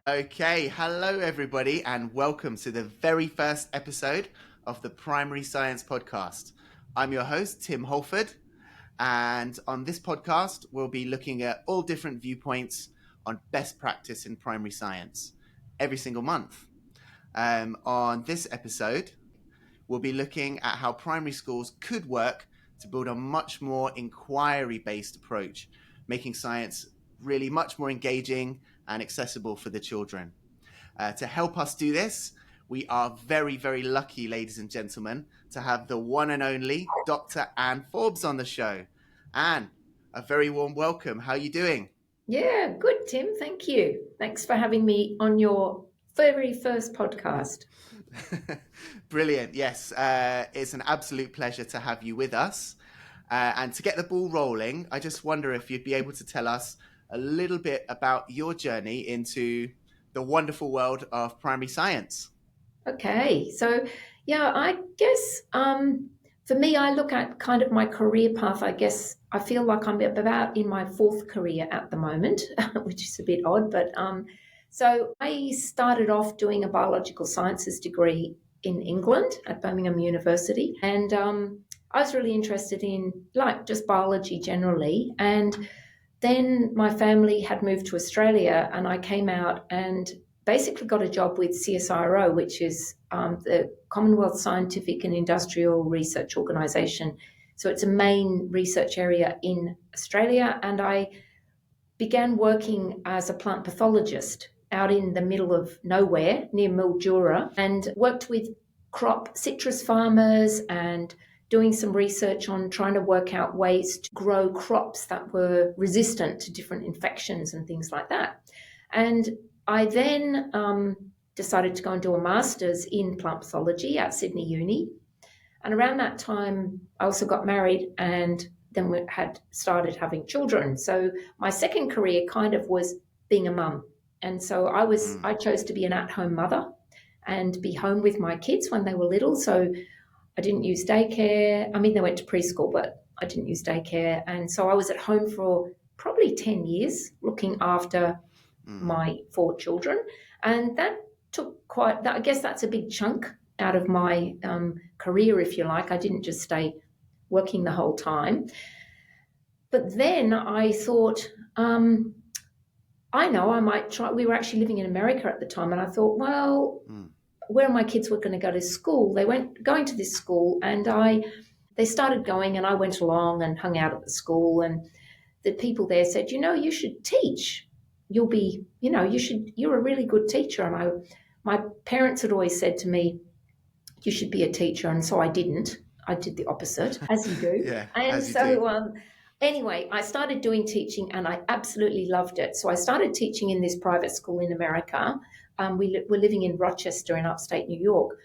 Okay, hello everybody, and welcome to the very first episode of the Primary Science Podcast. I'm your host, Tim Holford, and on this podcast, we'll be looking at all different viewpoints on best practice in primary science every single month. On this episode, we'll be looking at how primary schools could work to build a much more inquiry-based approach, making science really much more engaging and accessible for the children. To help us do this, we are very, very lucky, ladies and gentlemen, to have the one and only Dr. Anne Forbes on the show. Anne, a very warm welcome. How are you doing? Yeah, good, Tim. Thank you. Thanks for having me on your very first podcast. Brilliant. Yes, it's an absolute pleasure to have you with us. And to get the ball rolling, I just wonder if you'd be able to tell us a little bit about your journey into the wonderful world of primary science. Okay, so yeah, I guess for me, I look at kind of my career path. I guess I feel like I'm about in my fourth career at the moment, which is a bit odd. But so I started off doing a biological sciences degree in England at Birmingham University, and I was really interested in like just biology generally. And then my family had moved to Australia, and I came out and basically got a job with CSIRO, which is the Commonwealth Scientific and Industrial Research Organisation. So it's a main research area in Australia. And I began working as a plant pathologist out in the middle of nowhere near Mildura, and worked with crop citrus farmers and doing some research on trying to work out ways to grow crops that were resistant to different infections and things like that. And I then decided to go and do a master's in plant pathology at Sydney Uni. And around that time, I also got married and then we had started having children. So my second career kind of was being a mum. And so I chose to be an at-home mother and be home with my kids when they were little. So I didn't use daycare. I mean, they went to preschool, but I didn't use daycare. And so I was at home for probably 10 years looking after my four children. And that took I guess that's a big chunk out of my career, if you like. I didn't just stay working the whole time. But then I thought, I know I might try. We were actually living in America at the time. And I thought, well, where my kids were going to go to school, they went going to this school, and they started going, and I went along and hung out at the school, and the people there said, you should teach. You'll be, you're a really good teacher. And my parents had always said to me, you should be a teacher. And so I didn't. I did the opposite, as you do. Yeah, and as you do. Anyway, I started doing teaching and I absolutely loved it. So I started teaching in this private school in America. We were living in Rochester in upstate New York.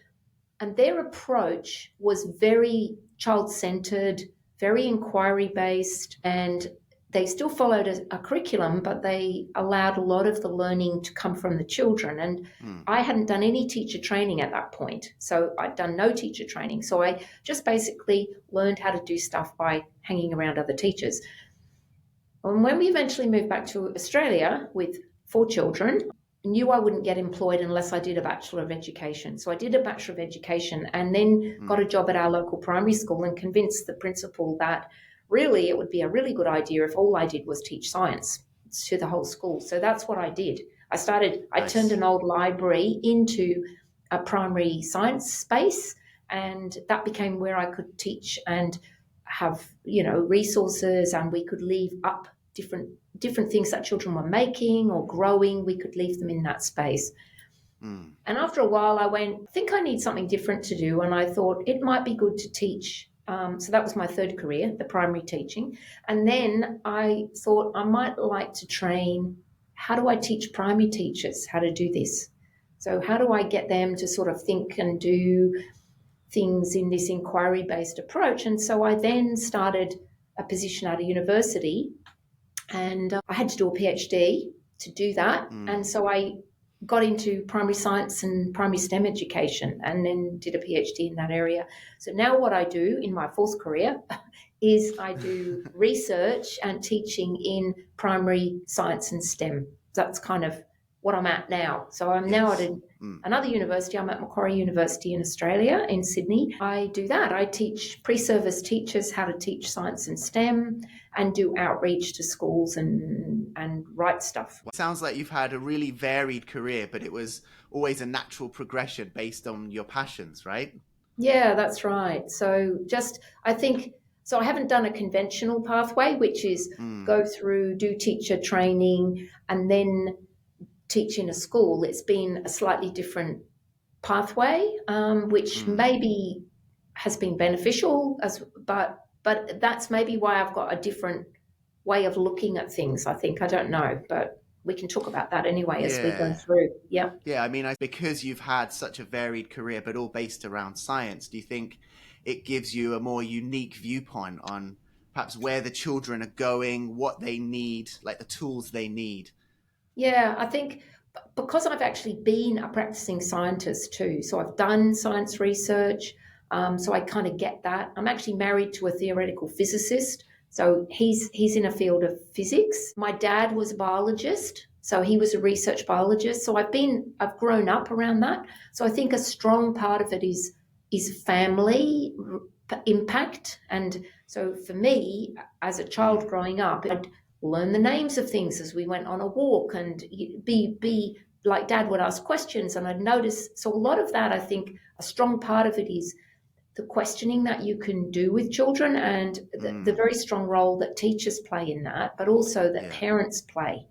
And their approach was very child-centered, very inquiry-based, and they still followed a curriculum, but they allowed a lot of the learning to come from the children. And I hadn't done any teacher training at that point. So I'd done no teacher training. So I just basically learned how to do stuff by hanging around other teachers. And when we eventually moved back to Australia with four children, I knew I wouldn't get employed unless I did a Bachelor of Education. So I did a Bachelor of Education and then got a job at our local primary school and convinced the principal that really it would be a really good idea if all I did was teach science to the whole school. So that's what I did. I turned an old library into a primary science space, and that became where I could teach and have, resources, and we could leave up different things that children were making or growing. We could leave them in that space. And after a while I went, I think I need something different to do. And I thought it might be good to teach. So that was my third career, the primary teaching. And then I thought I might like to train, how do I teach primary teachers how to do this? So how do I get them to sort of think and do things in this inquiry-based approach? And so I then started a position at a university, and I had to do a PhD to do that. And so I got into primary science and primary STEM education and then did a PhD in that area. So now what I do in my fourth career is I do research and teaching in primary science and STEM. That's kind of what I'm at now. So I'm now at Yes. Mm. another university. I'm at Macquarie University in Australia, in Sydney. I do that. I teach pre-service teachers how to teach science and STEM and do outreach to schools and write stuff. Well, it sounds like you've had a really varied career, but it was always a natural progression based on your passions, right? Yeah, that's right. So I think, so I haven't done a conventional pathway, which is Mm. go through, do teacher training, and then teach in a school. It's been a slightly different pathway, which Mm. maybe has been beneficial, but that's maybe why I've got a different way of looking at things. I think, I don't know, but we can talk about that anyway as we go Yeah. through. Yeah. Yeah, I mean, because you've had such a varied career, but all based around science, do you think it gives you a more unique viewpoint on perhaps where the children are going, what they need, like the tools they need? Yeah, I think because I've actually been a practicing scientist too, so I've done science research, so I kind of get that. I'm actually married to a theoretical physicist, so he's in a field of physics. My dad was a biologist, so he was a research biologist. So I've grown up around that. So I think a strong part of it is family impact, and so for me as a child Mm. growing up, I'd learn the names of things as we went on a walk and be like dad would ask questions and I'd notice. So a lot of that, I think a strong part of it is the questioning that you can do with children and the Mm. very strong role that teachers play in that, but also that Yeah. parents play,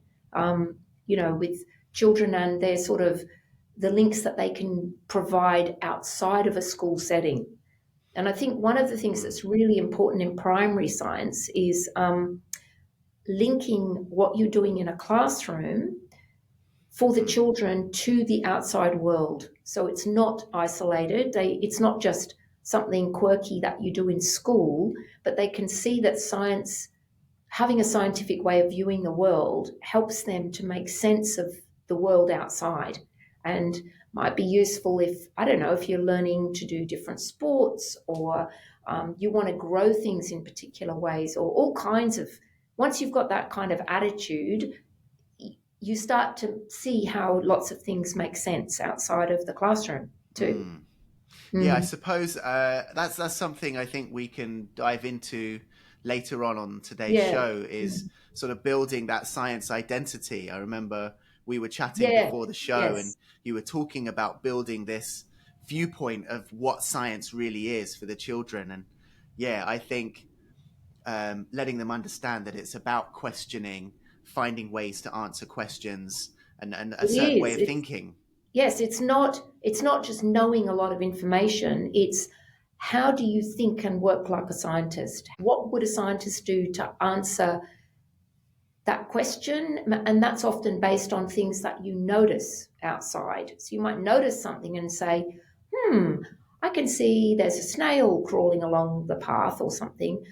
with children and their sort of the links that they can provide outside of a school setting. And I think one of the things Mm. that's really important in primary science is linking what you're doing in a classroom for the Mm. children to the outside world. So it's not isolated. It's not just something quirky that you do in school, but they can see that science, having a scientific way of viewing the world, helps them to make sense of the world outside and might be useful if, I don't know, if you're learning to do different sports or you want to grow things in particular ways or all kinds of. Once you've got that kind of attitude, you start to see how lots of things make sense outside of the classroom too. Mm. Yeah, I Mm. suppose that's something I think we can dive into later on today's Yeah. show is sort of building that science identity. I remember we were chatting Yeah. before the show, and Yes. you were talking about building this viewpoint of what science really is for the children. And yeah, I think letting them understand that it's about questioning, finding ways to answer questions, and a It certain way is. of thinking. Yes, it's not just knowing a lot of information. It's how do you think and work like a scientist? What would a scientist do to answer that question? And that's often based on things that you notice outside. So you might notice something and say, I can see there's a snail crawling along the path or something.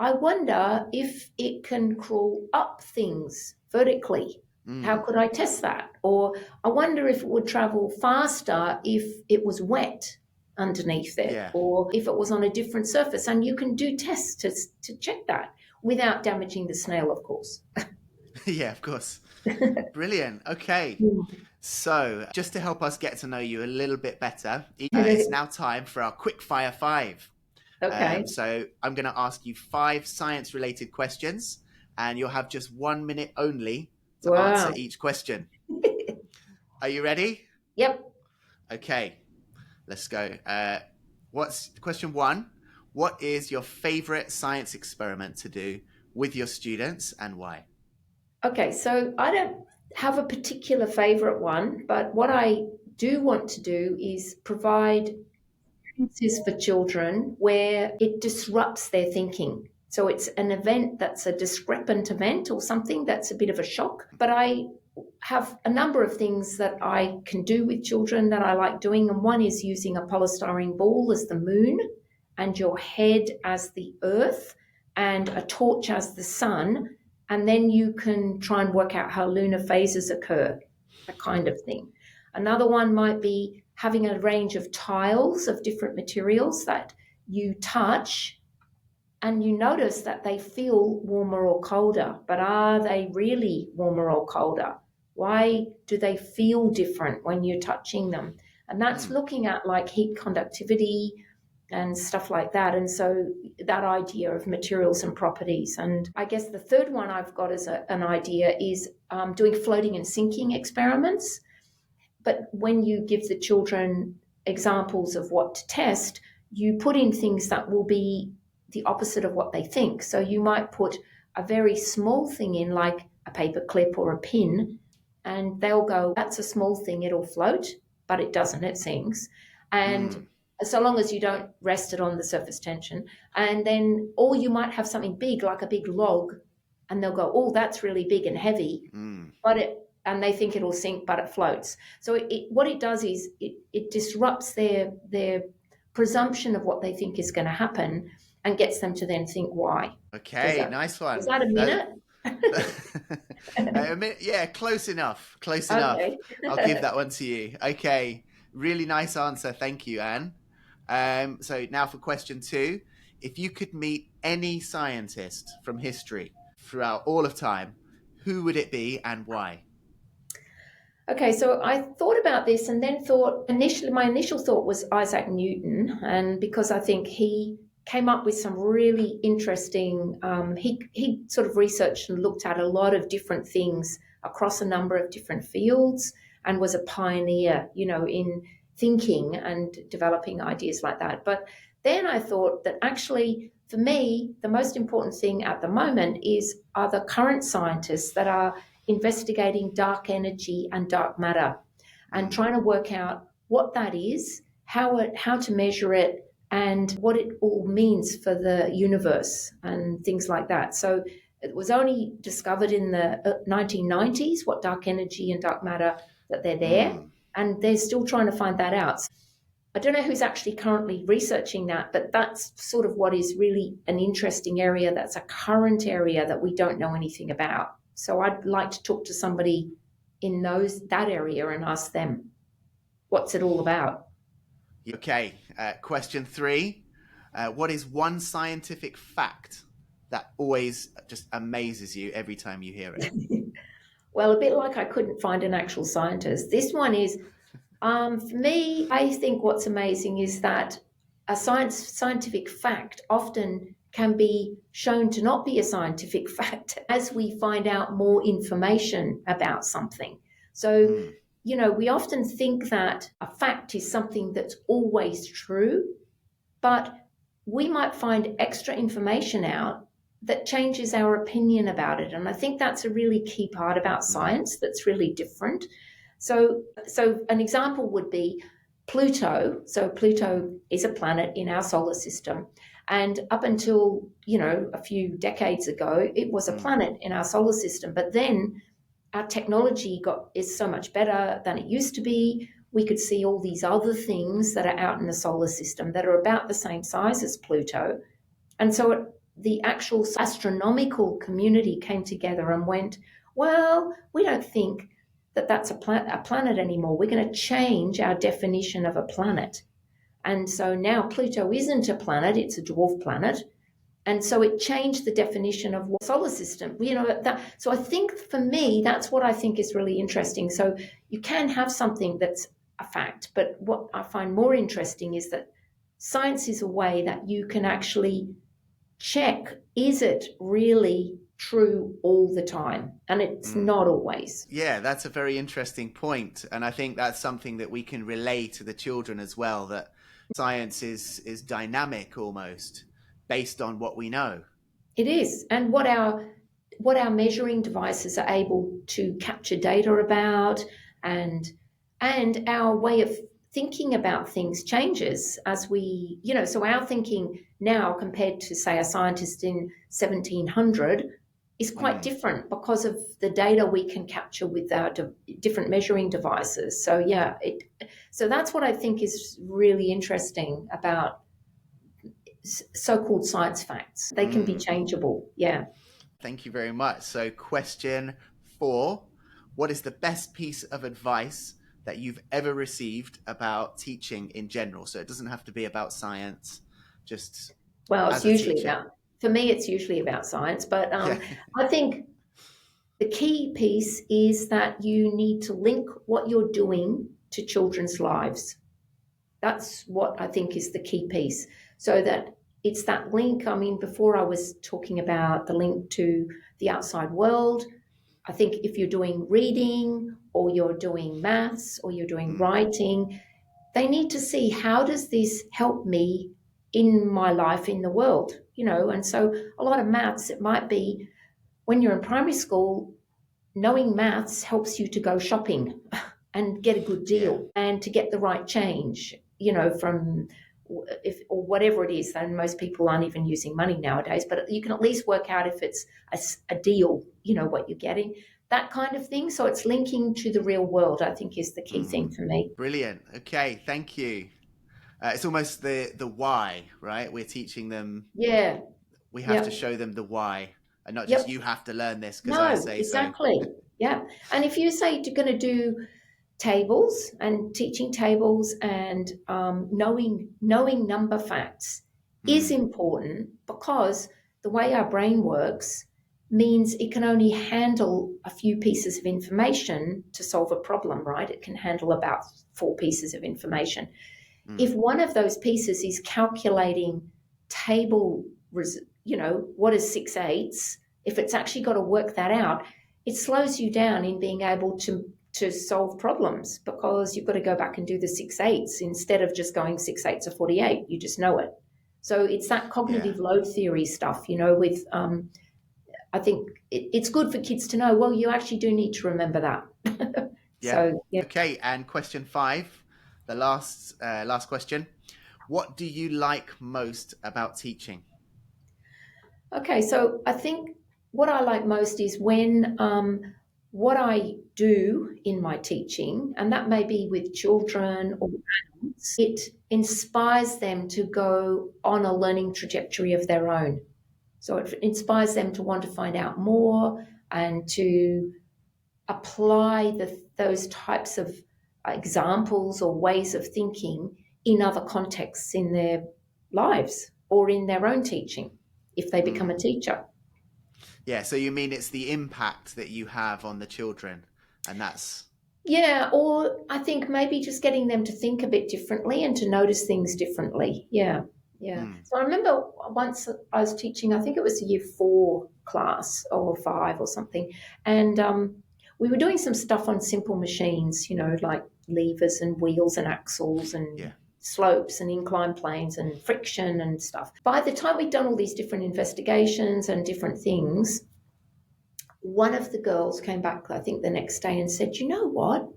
I wonder if it can crawl up things vertically. How Mm, could I test that? Or I wonder if it would travel faster if it was wet underneath it yeah. or if it was on a different surface. And you can do tests to check that without damaging the snail, of course. Yeah, of course. Brilliant. Okay. So, just to help us get to know you a little bit better, it's now time for our quick fire five. Okay. So, I'm going to ask you five science related questions, and you'll have just 1 minute only to answer Wow. each question. Are you ready? Yep. Okay, let's go. What's question one? What is your favorite science experiment to do with your students and why? Okay, so I don't have a particular favorite one, but what I do want to do is provide experiences for children where it disrupts their thinking. So it's an event that's a discrepant event or something that's a bit of a shock. But I have a number of things that I can do with children that I like doing. And one is using a polystyrene ball as the moon and your head as the earth and a torch as the sun. And then you can try and work out how lunar phases occur, that kind of thing. Another one might be having a range of tiles of different materials that you touch and you notice that they feel warmer or colder. But are they really warmer or colder? Why do they feel different when you're touching them? And that's looking at like heat conductivity and stuff like that. And so that idea of materials and properties. And I guess the third one I've got as an idea is doing floating and sinking experiments. But when you give the children examples of what to test, you put in things that will be the opposite of what they think. So you might put a very small thing in, like a paper clip or a pin, and they'll go, that's a small thing, it'll float, but it doesn't, it sinks. And so long as you don't rest it on the surface tension. And then, or you might have something big, like a big log, and they'll go, oh, that's really big and heavy, and they think it'll sink, but it floats. So what it does is it disrupts their presumption of what they think is going to happen and gets them to then think why. Okay, nice one. Is that a minute? A minute, yeah, close enough. Close enough. Okay. I'll give that one to you. Okay, really nice answer. Thank you, Anne. So now for question 2. If you could meet any scientist from history throughout all of time, who would it be and why? Okay, so I thought about this and then my initial thought was Isaac Newton, and because I think he came up with some really interesting, he sort of researched and looked at a lot of different things across a number of different fields and was a pioneer, in thinking and developing ideas like that. But then I thought that actually, for me, the most important thing at the moment are the current scientists that are investigating dark energy and dark matter and trying to work out what that is, how to measure it, and what it all means for the universe and things like that. So it was only discovered in the 1990s, what dark energy and dark matter, that they're there, and they're still trying to find that out. I don't know who's actually currently researching that, but that's sort of what is really an interesting area. That's a current area that we don't know anything about. So I'd like to talk to somebody in that area and ask them, what's it all about? Okay, question 3. What is one scientific fact that always just amazes you every time you hear it? Well, a bit like I couldn't find an actual scientist. This one is, for me, I think what's amazing is that a scientific fact often can be shown to not be a scientific fact as we find out more information about something. So, we often think that a fact is something that's always true, but we might find extra information out that changes our opinion about it. And I think that's a really key part about science that's really different. So an example would be Pluto. So Pluto is a planet in our solar system. And up until, a few decades ago, it was a planet in our solar system. But then our technology is so much better than it used to be. We could see all these other things that are out in the solar system that are about the same size as Pluto. And so the actual astronomical community came together and went, well, we don't think that that's a planet anymore. We're going to change our definition of a planet. And so now Pluto isn't a planet, it's a dwarf planet. And so it changed the definition of what solar system, so I think for me, that's what I think is really interesting. So you can have something that's a fact, but what I find more interesting is that science is a way that you can actually check, is it really true all the time? And it's not always. Yeah, that's a very interesting point. And I think that's something that we can relay to the children as well, that science is dynamic almost based on what we know. It is. And what our measuring devices are able to capture data about, and our way of thinking about things changes as we, so our thinking now compared to, say, a scientist in 1700 is quite different because of the data we can capture with our different measuring devices. So so that's what I think is really interesting about so-called science facts. They can be changeable. Yeah. Thank you very much. So question 4, what is the best piece of advice that you've ever received about teaching in general? So it doesn't have to be about science, just it's usually about, for me, it's usually about science. But I think The key piece is that you need to link what you're doing to children's lives. That's what I think is the key piece. So that it's that link. I mean, before I was talking about the link to the outside world, I think if you're doing reading or you're doing maths or you're doing writing, they need to see, how does this help me in my life in the world? And so a lot of maths, it might be when you're in primary school, knowing maths helps you to go shopping and get a good Yeah. deal and to get the right change, from if or whatever it is. And most people aren't even using money nowadays, but you can at least work out if it's a deal, what you're getting, that kind of thing. So it's linking to the real world, I think, is the key thing for me. Brilliant. Okay, thank you. It's almost the why, right? We're teaching them. Yeah. We have to Yep. show them the why, and not just Yep. you have to learn this because I No, say so. exactly. Yeah. And if you say you're going to do tables and teaching tables and knowing number facts is important, because the way our brain works means it can only handle a few pieces of information to solve a problem, right? It can handle about 4 pieces of information. If one of those pieces is calculating table, what is 6/8, if it's actually got to work that out, it slows you down in being able to solve problems, because you've got to go back and do the 6/8 instead of just going 6/8 of 48. You just know it. So it's that cognitive load theory stuff, with I think it's good for kids to know, well, you actually do need to remember that. Yeah. So, yeah. Okay, and question 5, the last question. What do you like most about teaching? Okay, so I think what I like most is when what I do in my teaching, and that may be with children or adults, it inspires them to go on a learning trajectory of their own. So it inspires them to want to find out more and to apply those types of examples or ways of thinking in other contexts in their lives or in their own teaching if they become a teacher. Yeah, so you mean it's the impact that you have on the children, and that's... Yeah, or I think maybe just getting them to think a bit differently and to notice things differently. Yeah, yeah. So I remember once I was teaching, I think it was a year 4 class or 5 or something, and we were doing some stuff on simple machines, like levers and wheels and axles and slopes and inclined planes and friction and stuff. By the time we'd done all these different investigations and different things, one of the girls came back, I think, the next day and said, you know what?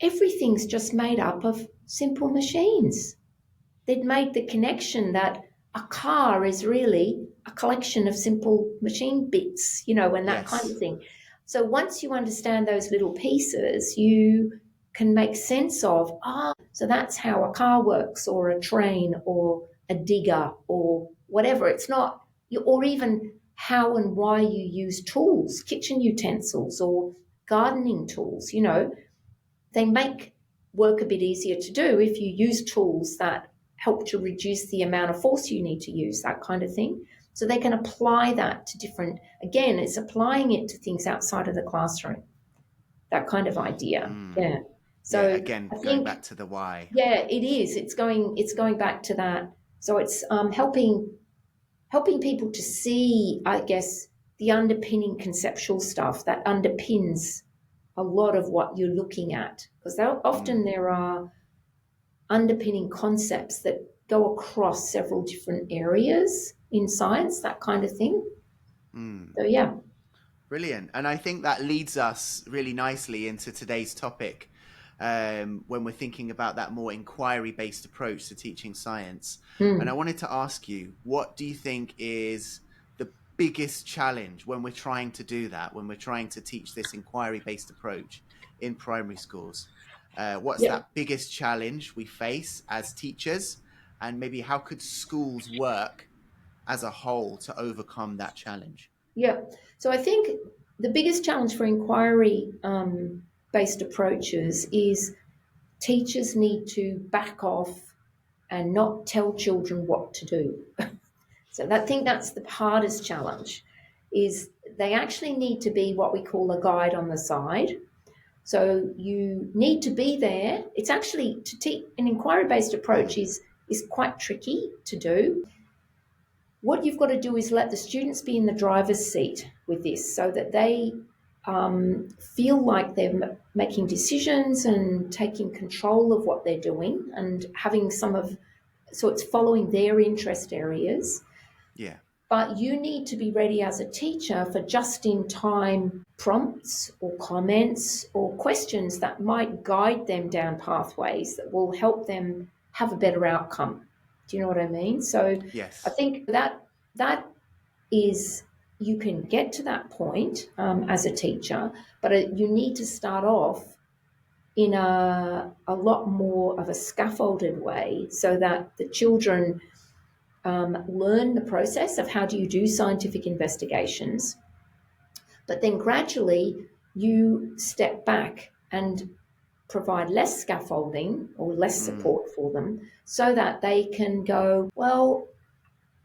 Everything's just made up of simple machines. They'd made the connection that a car is really a collection of simple machine bits, and that kind of thing. So once you understand those little pieces, you can make sense of, so that's how a car works, or a train, or a digger, or whatever. It's not, or even how and why you use tools, kitchen utensils or gardening tools, they make work a bit easier to do if you use tools that help to reduce the amount of force you need to use, that kind of thing. So they can apply that to different, again, it's applying it to things outside of the classroom, that kind of idea. Yeah. So again, I think, going back to the why. Yeah, it is. It's going back to that. So it's helping people to see, I guess, the underpinning conceptual stuff that underpins a lot of what you're looking at, because often there are underpinning concepts that go across several different areas in science, that kind of thing. So, yeah. Brilliant. And I think that leads us really nicely into today's topic, when we're thinking about that more inquiry-based approach to teaching science. And I wanted to ask you, what do you think is the biggest challenge when we're trying to do that, when we're trying to teach this inquiry-based approach in primary schools? What's that biggest challenge we face as teachers? And maybe how could schools work as a whole to overcome that challenge? Yeah. So I think the biggest challenge for inquiry-based approaches is teachers need to back off and not tell children what to do. So I think that's the hardest challenge, is they actually need to be what we call a guide on the side. So you need to be there. It's actually to teach an inquiry-based approach is quite tricky to do. What you've got to do is let the students be in the driver's seat with this so that they feel like they're making decisions and taking control of what they're doing and having so it's following their interest areas. Yeah. But you need to be ready as a teacher for just-in-time prompts or comments or questions that might guide them down pathways that will help them have a better outcome. Do you know what I mean? So Yes. I think that is, you can get to that point as a teacher, but you need to start off in a lot more of a scaffolded way so that the children learn the process of how do you do scientific investigations, but then gradually you step back and provide less scaffolding or less support for them so that they can go, well,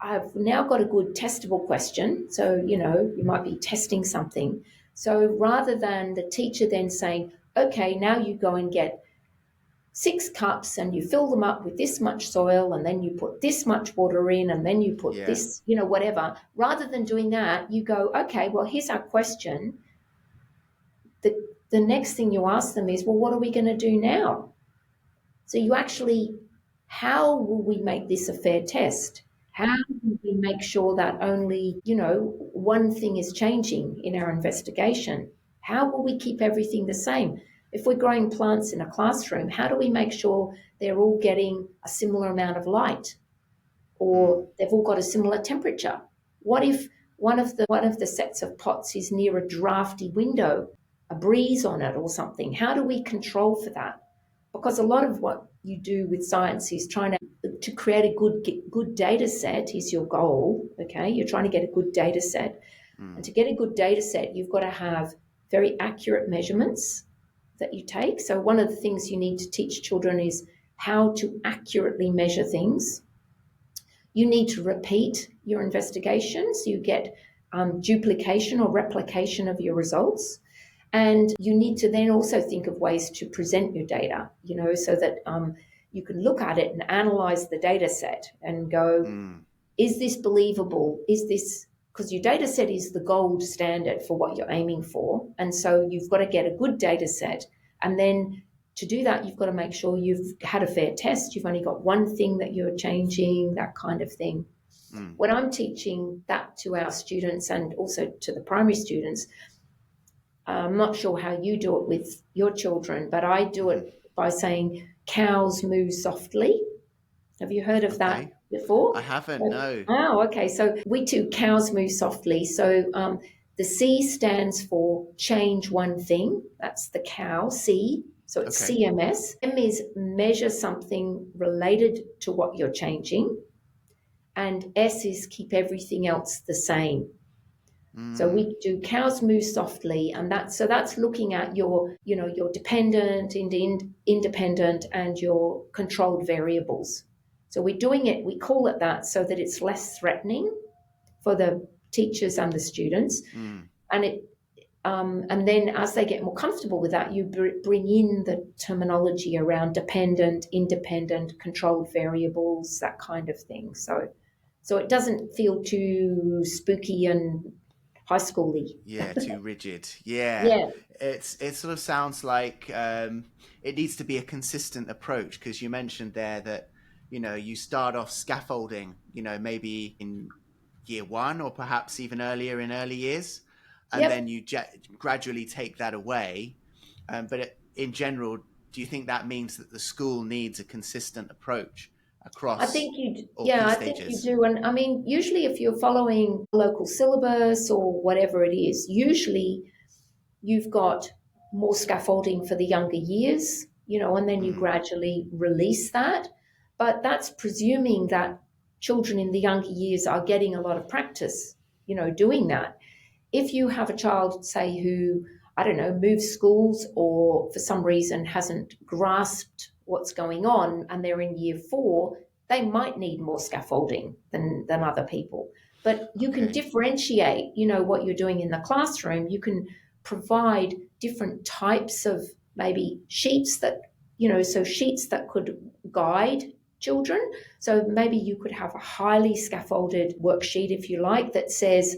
I've now got a good testable question. So, you might be testing something. So rather than the teacher then saying, okay, now you go and get 6 cups and you fill them up with this much soil and then you put this much water in and then you put this, whatever. Rather than doing that, you go, okay, well, here's our question. The next thing you ask them is, well, what are we going to do now? So you actually, how will we make this a fair test? How can we make sure that only, one thing is changing in our investigation? How will we keep everything the same? If we're growing plants in a classroom, how do we make sure they're all getting a similar amount of light or they've all got a similar temperature? What if one of the sets of pots is near a drafty window, a breeze on it or something? How do we control for that? Because a lot of what you do with science is trying to create a good data set is your goal, okay? You're trying to get a good data set. And to get a good data set, you've got to have very accurate measurements that you take. So one of the things you need to teach children is how to accurately measure things. You need to repeat your investigations. You get duplication or replication of your results. And you need to then also think of ways to present your data, so that you can look at it and analyze the data set and go, is this believable? Is this, because your data set is the gold standard for what you're aiming for. And so you've got to get a good data set. And then to do that, you've got to make sure you've had a fair test. You've only got one thing that you're changing, that kind of thing. When I'm teaching that to our students and also to the primary students, I'm not sure how you do it with your children, but I do it by saying cows moo softly. Have you heard of that before? I haven't, no. Oh, okay. So we do cows moo softly. So the C stands for change one thing. That's the cow, C. So it's CMS. M is measure something related to what you're changing. And S is keep everything else the same. So we do cows moo softly, and that's looking at your dependent, independent, and your controlled variables. So we're doing it, we call it that so that it's less threatening for the teachers and the students. And then as they get more comfortable with that, you bring in the terminology around dependent, independent, controlled variables, that kind of thing. So it doesn't feel too spooky and high schooly. Yeah, too rigid. Yeah. It sort of sounds like it needs to be a consistent approach, because you mentioned there that, you start off scaffolding, maybe in year 1 or perhaps even earlier in early years. And then you gradually take that away. But in general, do you think that means that the school needs a consistent approach across I think all key stages? think you do. And I mean, usually if you're following local syllabus or whatever it is, usually you've got more scaffolding for the younger years, and then you gradually release that. But that's presuming that children in the younger years are getting a lot of practice, doing that. If you have a child, say, who, I don't know, moves schools or for some reason hasn't grasped what's going on and they're in year 4, they might need more scaffolding than other people. But you can Okay. differentiate, what you're doing in the classroom. You can provide different types of maybe sheets that, so sheets that could guide children. So maybe you could have a highly scaffolded worksheet, if you like, that says,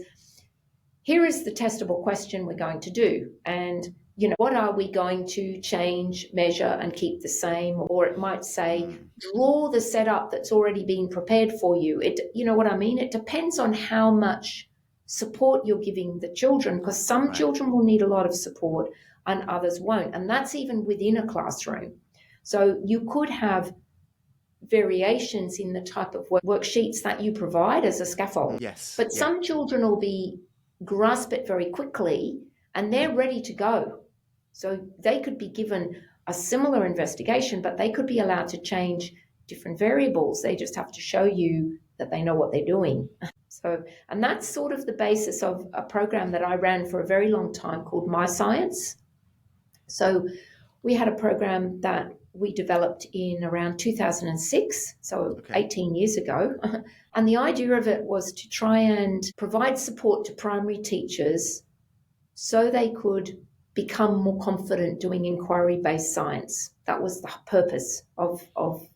here is the testable question we're going to do. And, what are we going to change, measure, and keep the same? Or it might say, draw the setup that's already been prepared for you. You know what I mean? It depends on how much support you're giving the children, because some Right. children will need a lot of support and others won't. And that's even within a classroom. So you could have variations in the type of worksheets that you provide as a scaffold. Yes. But Yeah. some children will grasp it very quickly and they're ready to go. So they could be given a similar investigation, but they could be allowed to change different variables. They just have to show you that they know what they're doing. And that's sort of the basis of a program that I ran for a very long time called My Science. So we had a program that we developed in around 2006, so 18 years ago. And the idea of it was to try and provide support to primary teachers so they could become more confident doing inquiry-based science. That was the purpose of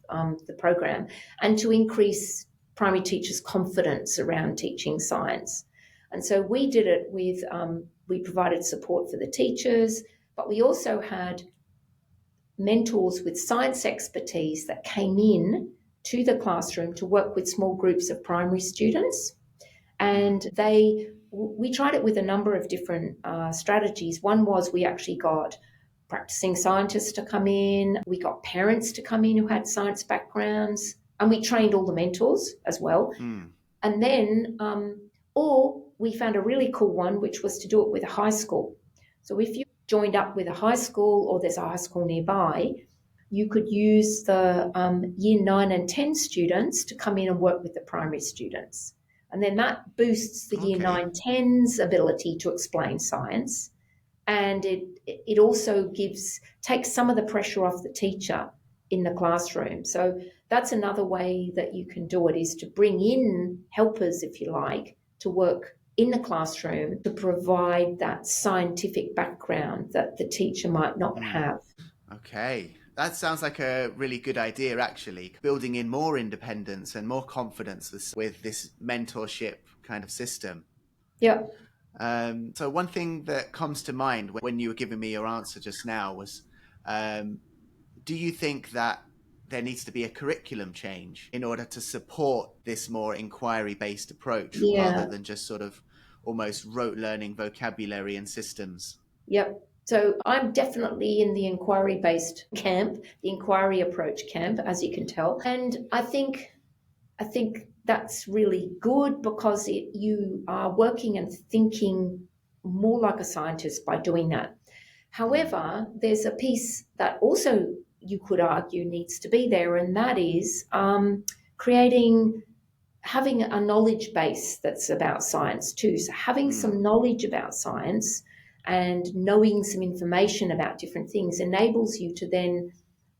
the program, and to increase primary teachers' confidence around teaching science. And so we did it with, we provided support for the teachers, but we also had mentors with science expertise that came in to the classroom to work with small groups of primary students. And we tried it with a number of different strategies. One was we actually got practicing scientists to come in. We got parents to come in who had science backgrounds, and we trained all the mentors as well. And then, or we found a really cool one, which was to do it with a high school. So if you joined up with a high school or there's a high school nearby, you could use the year 9 and 10 students to come in and work with the primary students. And then that boosts the year 9-10's ability to explain science. And it also takes some of the pressure off the teacher in the classroom. So that's another way that you can do it, is to bring in helpers, if you like, to work in the classroom to provide that scientific background that the teacher might not have. Okay. That sounds like a really good idea, actually. Building in more independence and more confidence with this mentorship kind of system. Yeah. So one thing that comes to mind when you were giving me your answer just now was, do you think that there needs to be a curriculum change in order to support this more inquiry-based approach rather than just sort of almost rote learning vocabulary and systems? Yep. So I'm definitely in the inquiry-based camp, the inquiry approach camp, as you can tell. And I think that's really good, because you are working and thinking more like a scientist by doing that. However, there's a piece that also you could argue needs to be there, and that is having a knowledge base that's about science too. So having some knowledge about science and knowing some information about different things enables you to then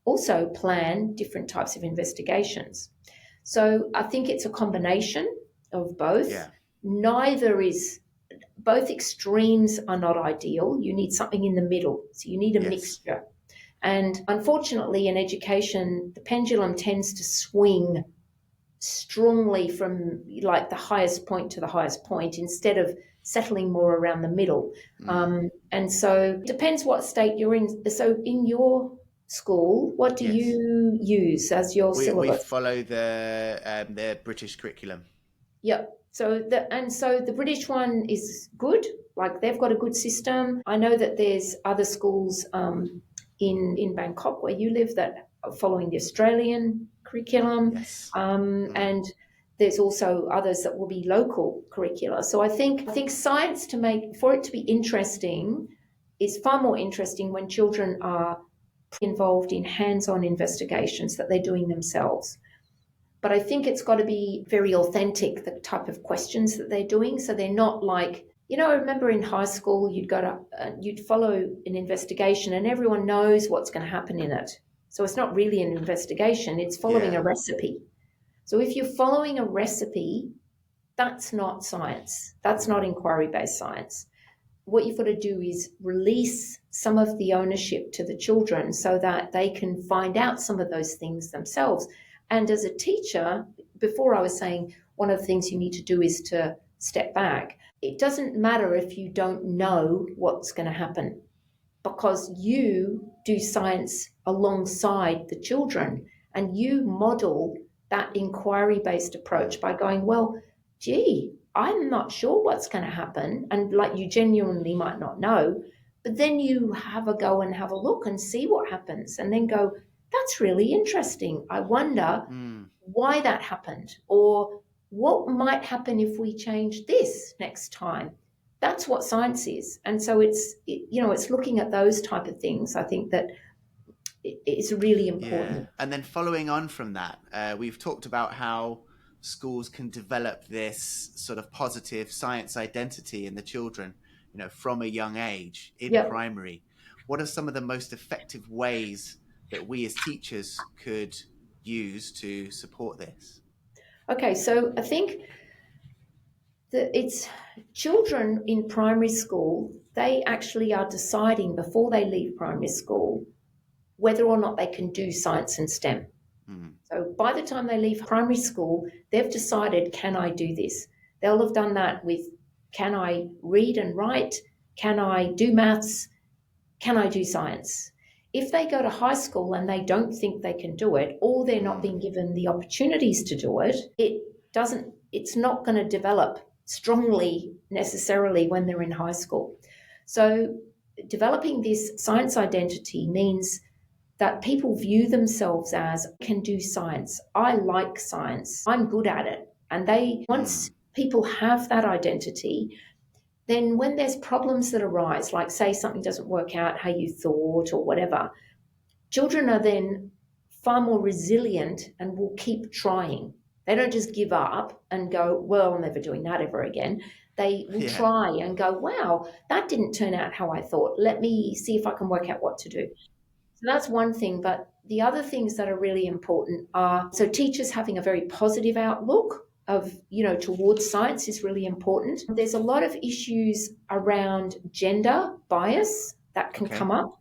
also plan different types of investigations. So I think it's a combination of both. Yeah. Both extremes are not ideal. You need something in the middle. So you need a mixture. And unfortunately, in education, the pendulum tends to swing strongly from like the highest point to the highest point, instead of settling more around the middle. And so it depends what state you're in. So in your school, what do you use as your syllabus? We follow the British curriculum. Yep. So the British one is good. Like, they've got a good system. I know that there's other schools in Bangkok where you live that are following the Australian curriculum. And there's also others that will be local curricula. So I think science, for it to be interesting, is far more interesting when children are involved in hands-on investigations that they're doing themselves. But I think it's got to be very authentic, the type of questions that they're doing. So they're not like, I remember in high school, you'd follow an investigation and everyone knows what's going to happen in it. So it's not really an investigation, it's following a recipe. So if you're following a recipe, That's not science. That's not inquiry-based science. What you've got to do is release some of the ownership to the children so that they can find out some of those things themselves. And as a teacher, before I was saying one of the things you need to do is to step back. It doesn't matter if you don't know what's going to happen, because you do science alongside the children and you model that inquiry-based approach by going, well, gee, I'm not sure what's going to happen. And like, you genuinely might not know, but then you have a go and have a look and see what happens and then go, that's really interesting. I wonder why that happened, or what might happen if we change this next time. That's what science is. And so it's looking at those type of things. I think that it's really important. Yeah. And then following on from that, we've talked about how schools can develop this sort of positive science identity in the children, from a young age in primary. What are some of the most effective ways that we as teachers could use to support this? Okay, so I think that it's children in primary school, they actually are deciding before they leave primary school whether or not they can do science and STEM. So by the time they leave primary school, they've decided, can I do this? They'll have done that with, can I read and write? Can I do maths? Can I do science? If they go to high school and they don't think they can do it, or they're not being given the opportunities to do it, it's not going to develop strongly necessarily when they're in high school. So developing this science identity means that people view themselves as, can do science, I like science, I'm good at it. And once people have that identity, then when there's problems that arise, like say something doesn't work out how you thought or whatever, children are then far more resilient and will keep trying. They don't just give up and go, well, I'm never doing that ever again. They will try and go, wow, that didn't turn out how I thought. Let me see if I can work out what to do. So that's one thing. But the other things that are really important are, so teachers having a very positive outlook of, towards science is really important. There's a lot of issues around gender bias that can come up.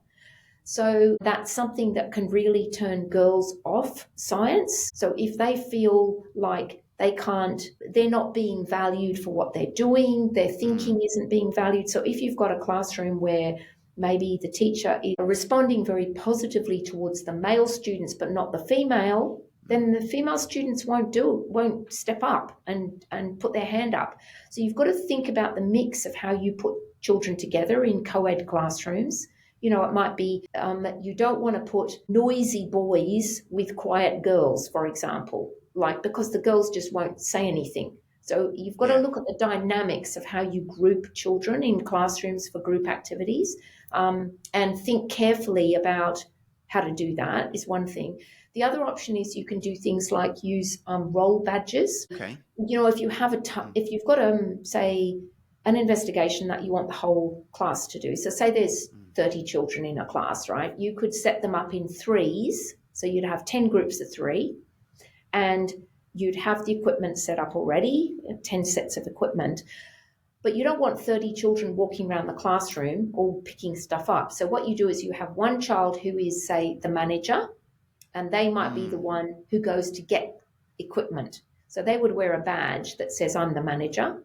So that's something that can really turn girls off science. So if they feel like they're not being valued for what they're doing, their thinking isn't being valued. So if you've got a classroom where maybe the teacher is responding very positively towards the male students, but not the female, then the female students won't step up and put their hand up. So you've got to think about the mix of how you put children together in co-ed classrooms. It might be you don't want to put noisy boys with quiet girls, for example, because the girls just won't say anything. So you've got to look at the dynamics of how you group children in classrooms for group activities, and think carefully about how to do that is one thing. The other option is you can do things like use role badges. Okay. If you have if you've got say an investigation that you want the whole class to do. So say there's 30 children in a class, right? You could set them up in threes. So you'd have 10 groups of 3, and you'd have the equipment set up already, 10 sets of equipment. But you don't want 30 children walking around the classroom all picking stuff up. So what you do is you have one child who is, say, the manager, and they might be the one who goes to get equipment. So they would wear a badge that says, I'm the manager.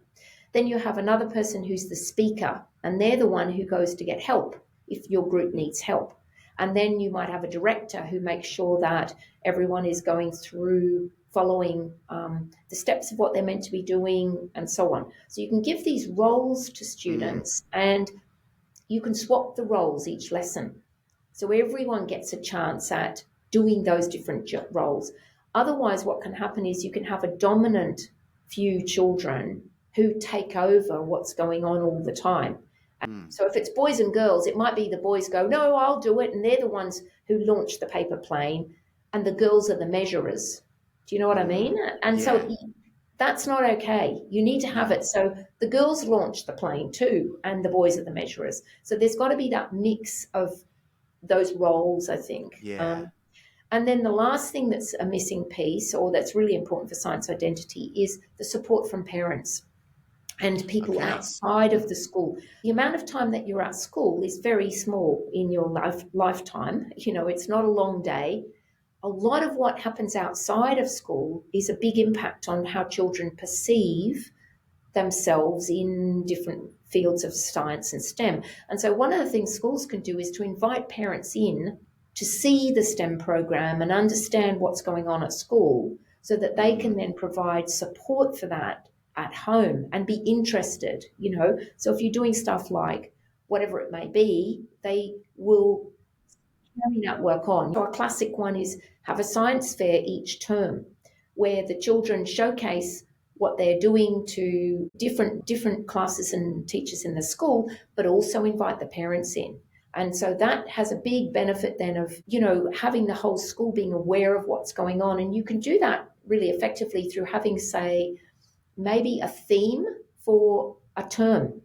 Then you have another person who's the speaker, and they're the one who goes to get help if your group needs help. And then you might have a director who makes sure that everyone is going through following the steps of what they're meant to be doing and so on. So you can give these roles to students, and you can swap the roles each lesson. So everyone gets a chance at doing those different roles. Otherwise, what can happen is you can have a dominant few children who take over what's going on all the time. So if it's boys and girls, it might be the boys go, no, I'll do it. And they're the ones who launch the paper plane, and the girls are the measurers. Do you know what I mean? And so that's not okay. You need to have it so the girls launch the plane too, and the boys are the measurers. So there's got to be that mix of those roles, I think. Yeah. And then the last thing that's a missing piece, or that's really important for science identity, is the support from parents and people Okay. outside of the school. The amount of time that you're at school is very small in your lifetime. It's not a long day. A lot of what happens outside of school is a big impact on how children perceive themselves in different fields of science and STEM. And so one of the things schools can do is to invite parents in to see the STEM program and understand what's going on at school so that they can then provide support for that at home and be interested. So if you're doing stuff like whatever it may be, they will carry that work on. So a classic one is have a science fair each term where the children showcase what they're doing to different classes and teachers in the school, but also invite the parents in. And so that has a big benefit then of, having the whole school being aware of what's going on. And you can do that really effectively through having, say, maybe a theme for a term.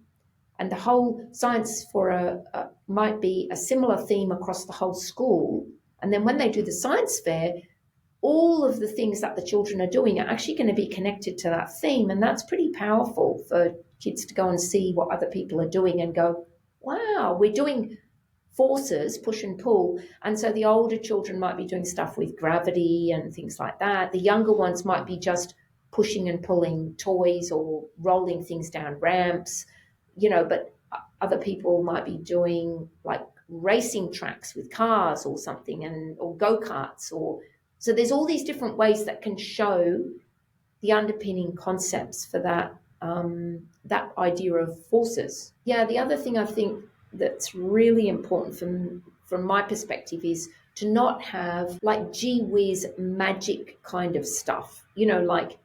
And the whole science for might be a similar theme across the whole school. And then when they do the science fair, all of the things that the children are doing are actually going to be connected to that theme. And that's pretty powerful for kids to go and see what other people are doing and go, wow, we're doing forces, push and pull. And so the older children might be doing stuff with gravity and things like that. The younger ones might be just pushing and pulling toys or rolling things down ramps, but other people might be doing like racing tracks with cars or something, or go-karts, so there's all these different ways that can show the underpinning concepts for that idea of forces. Yeah, the other thing I think that's really important from my perspective is to not have like gee whiz magic kind of stuff, like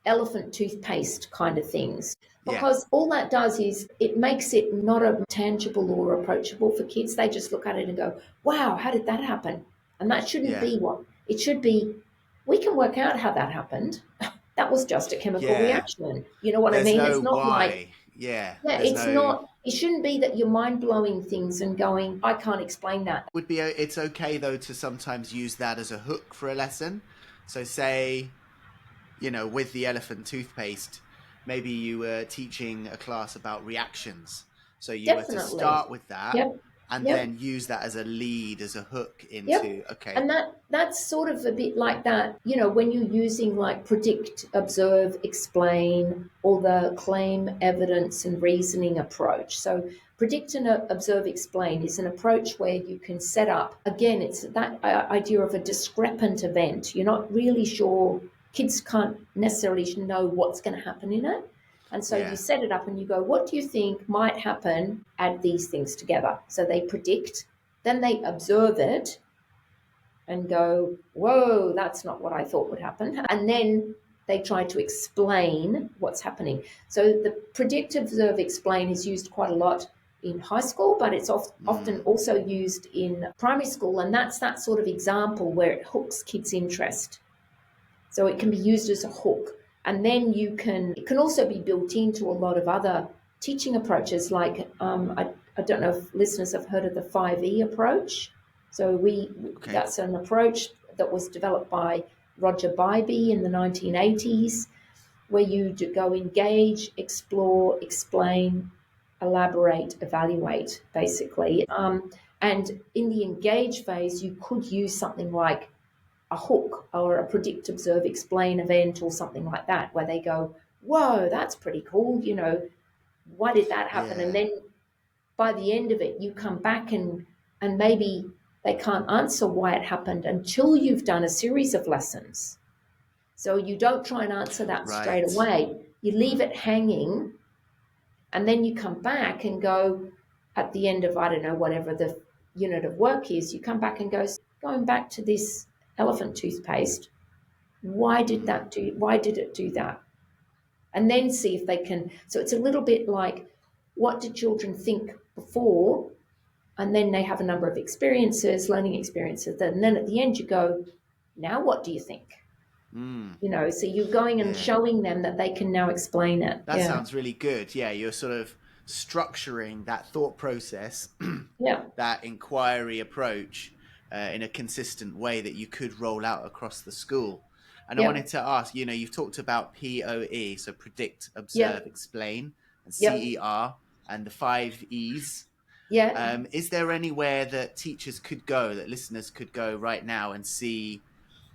elephant toothpaste kind of things. Because all that does is it makes it not a tangible or approachable for kids. They just look at it and go, wow, how did that happen? And that shouldn't be what it should be. We can work out how that happened. That was just a chemical reaction. You know what I mean? There's It's no not why. it's not, it shouldn't be that you're mind blowing things and going, I can't explain that. It's okay though to sometimes use that as a hook for a lesson. So say, with the elephant toothpaste, maybe you were teaching a class about reactions. So you were to start with that and then use that as a lead, as a hook into, okay. And that's sort of a bit like that, when you're using like predict, observe, explain, or the claim, evidence, and reasoning approach. So predict and observe, explain is an approach where you can set up, again, it's that idea of a discrepant event. You're not really sure. Kids can't necessarily know what's going to happen in it. And so you set it up and you go, what do you think might happen? Add these things together. So they predict, then they observe it and go, whoa, that's not what I thought would happen. And then they try to explain what's happening. So the predict, observe, explain is used quite a lot in high school, but it's often also used in primary school. And that's that sort of example where it hooks kids' interest. So it can be used as a hook. And then it can also be built into a lot of other teaching approaches, like I don't know if listeners have heard of the 5E approach. So that's an approach that was developed by Roger Bybee in the 1980s, where you go engage, explore, explain, elaborate, evaluate, basically. And in the engage phase, you could use something like a hook or a predict, observe, explain event or something like that, where they go, whoa, that's pretty cool. Why did that happen? And then by the end of it, you come back and maybe they can't answer why it happened until you've done a series of lessons. So you don't try and answer that straight away. You leave it hanging, and then you come back and go at the end of, I don't know, whatever the unit of work is, you come back and going back to this elephant toothpaste, why did it do that? And then see if they can. So it's a little bit like, what did children think before? And then they have a number of learning experiences. And then at the end you go, now what do you think? So you're going and showing them that they can now explain it. That sounds really good. Yeah, you're sort of structuring that thought process, that inquiry approach, in a consistent way that you could roll out across the school. And I wanted Yep, to ask, you've talked about POE, so predict, observe, yep, explain, and yep, CER, and the 5 E's. yeah. Is there anywhere that teachers could go, that listeners could go right now and see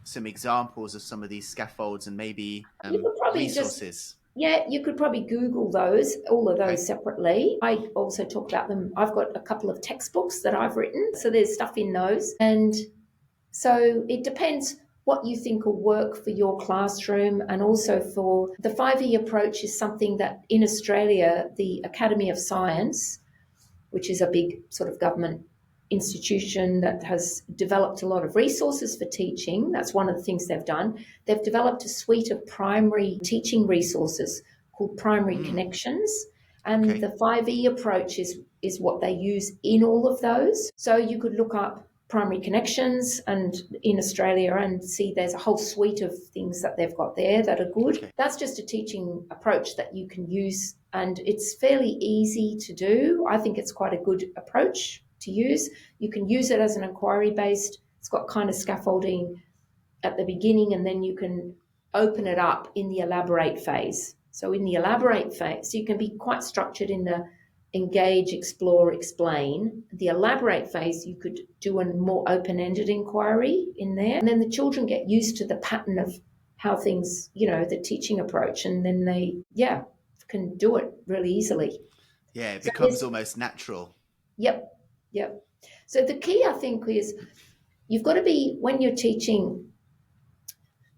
some examples of some of these scaffolds and maybe You could probably just, resources? yeah, you could probably Google those, all of Okay. those separately. I also talk about them. I've got a couple of textbooks that I've written, so there's stuff in those. And so it depends what you think will work for your classroom, and also for the 5E approach is something that in Australia, the Academy of Science, which is a big sort of government institution that has developed a lot of resources for teaching. That's one of the things they've done. They've developed a suite of primary teaching resources called Primary Connections. And Okay. the 5E approach is what they use in all of those. So you could look up Primary Connections and in Australia and see there's a whole suite of things that they've got there that are good. Okay. That's just a teaching approach that you can use, and it's fairly easy to do. I think it's quite a good approach to use. You can use it as an inquiry-based. It's got kind of scaffolding at the beginning, and then you can open it up in the elaborate phase. So in the elaborate phase, you can be quite structured in the engage, explore, explain. The elaborate phase, you could do a more open-ended inquiry in there. And then the children get used to the pattern of how things, the teaching approach, and then they, can do it really easily. Yeah, it So becomes almost natural. yep, yep. So the key, I think, is you've got to be, when you're teaching,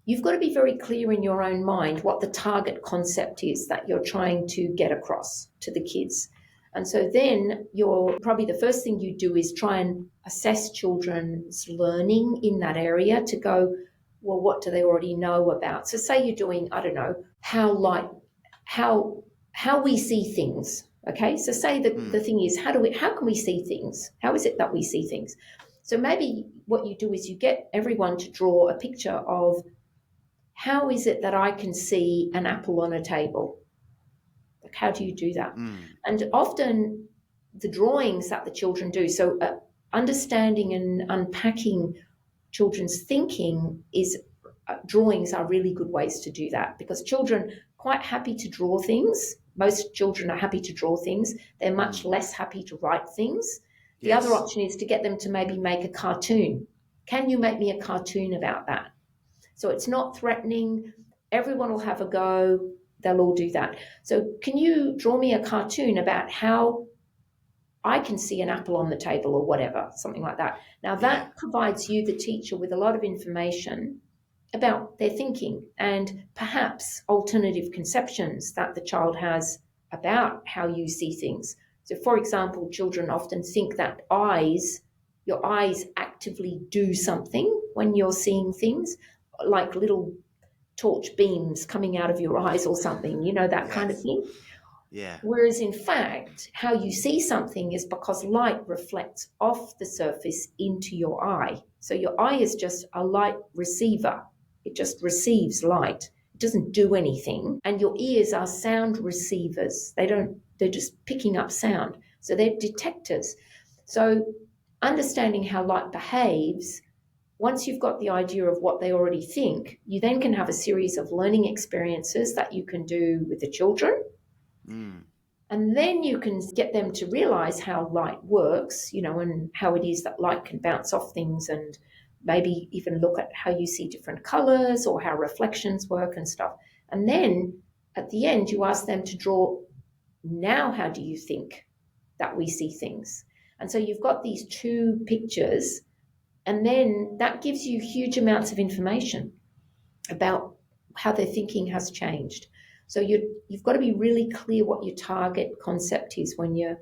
you've got to be very clear in your own mind what the target concept is that you're trying to get across to the kids. And so then probably the first thing you do is try and assess children's learning in that area to go, well, what do they already know about? So say you're doing, I don't know, how we see things. Okay, so say the thing is, how can we see things? How is it that we see things? So maybe what you do is you get everyone to draw a picture of how is it that I can see an apple on a table? Like, how do you do that? And often the drawings that the children do, so understanding and unpacking children's thinking is drawings are really good ways to do that, because children quite happy to draw things. Most children are happy to draw things. They're much less happy to write things. The Yes. other option is to get them to maybe make a cartoon. Can you make me a cartoon about that? So it's not threatening. Everyone will have a go. They'll all do that. So can you draw me a cartoon about how I can see an apple on the table or whatever, something like that. Now that provides you, the teacher, with a lot of information about their thinking and perhaps alternative conceptions that the child has about how you see things. So for example, children often think that your eyes actively do something when you're seeing things, like little torch beams coming out of your eyes or something, that kind of thing. Yeah. Whereas in fact, how you see something is because light reflects off the surface into your eye. So your eye is just a light receiver. It just receives light. It doesn't do anything. And your ears are sound receivers. They're just picking up sound. So they're detectors. So understanding how light behaves, once you've got the idea of what they already think, you then can have a series of learning experiences that you can do with the children. And then you can get them to realize how light works, and how it is that light can bounce off things, and maybe even look at how you see different colors or how reflections work and stuff. And then at the end, you ask them to draw, now how do you think that we see things? And so you've got these two pictures, and then that gives you huge amounts of information about how their thinking has changed. So you've got to be really clear what your target concept is when you're,